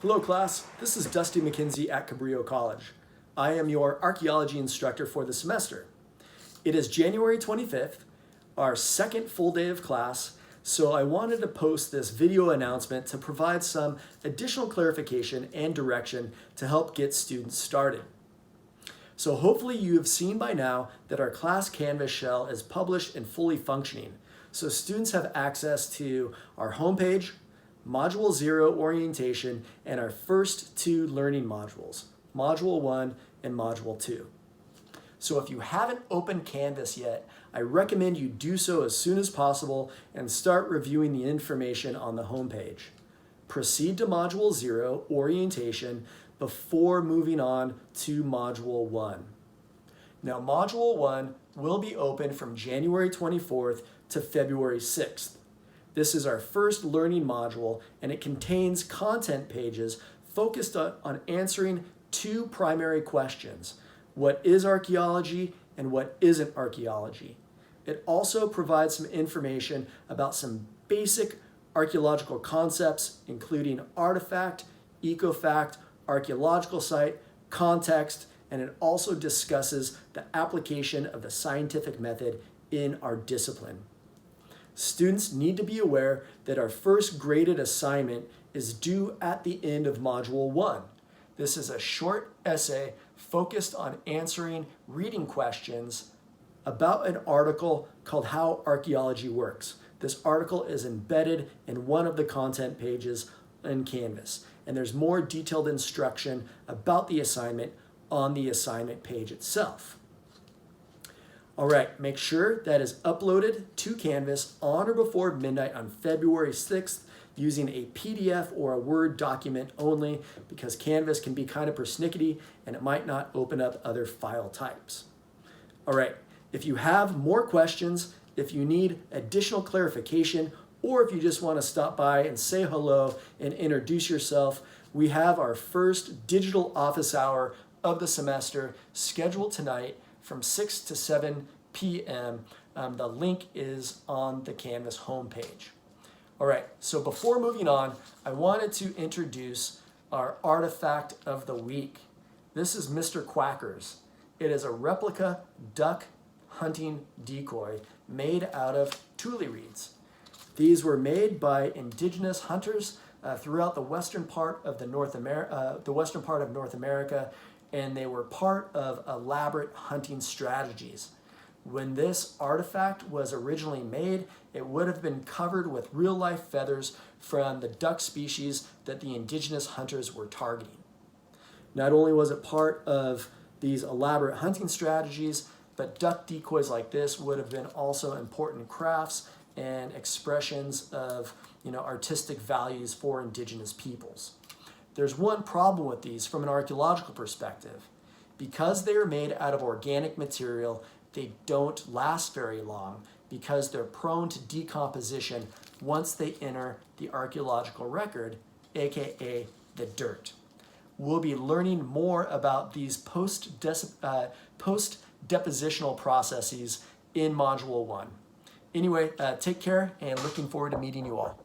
Hello class, this is Dusty McKenzie at Cabrillo College. I am your archaeology instructor for the semester. It is January 25th, our second full day of class, so I wanted to post this video announcement to provide some additional clarification and direction to help get students started. So hopefully you have seen by now that our class Canvas shell is published and fully functioning. So students have access to our homepage, Module 0 orientation, and our first two learning modules, Module 1 and Module 2. So if you haven't opened Canvas yet, I recommend you do so as soon as possible and start reviewing the information on the homepage. Proceed to Module 0 orientation before moving on to Module 1. Now Module 1 will be open from January 24th to February 6th. This is our first learning module, and it contains content pages focused on answering two primary questions: what is archaeology and what isn't archaeology? It also provides some information about some basic archaeological concepts, including artifact, ecofact, archaeological site, context, and it also discusses the application of the scientific method in our discipline. Students need to be aware that our first graded assignment is due at the end of Module 1. This is a short essay focused on answering reading questions about an article called How Archaeology Works. This article is embedded in one of the content pages in Canvas, and there's more detailed instruction about the assignment on the assignment page itself. All right, make sure that is uploaded to Canvas on or before midnight on February 6th using a PDF or a Word document only, because Canvas can be kind of persnickety and it might not open up other file types. All right, if you have more questions, if you need additional clarification, or if you just want to stop by and say hello and introduce yourself, we have our first digital office hour of the semester scheduled tonight from 6 to 7 p.m. The link is on the Canvas homepage. All right, so before moving on, I wanted to introduce our artifact of the week. This is Mr. Quackers. It is a replica duck hunting decoy made out of tule reeds. These were made by indigenous hunters throughout the western part of North America, and they were part of elaborate hunting strategies. When this artifact was originally made, it would have been covered with real-life feathers from the duck species that the indigenous hunters were targeting. Not only was it part of these elaborate hunting strategies, but duck decoys like this would have been also important crafts and expressions of, artistic values for indigenous peoples. There's one problem with these from an archaeological perspective. Because they are made out of organic material, they don't last very long because they're prone to decomposition once they enter the archaeological record, aka the dirt. We'll be learning more about these post-depositional processes in Module 1. Anyway, take care and looking forward to meeting you all.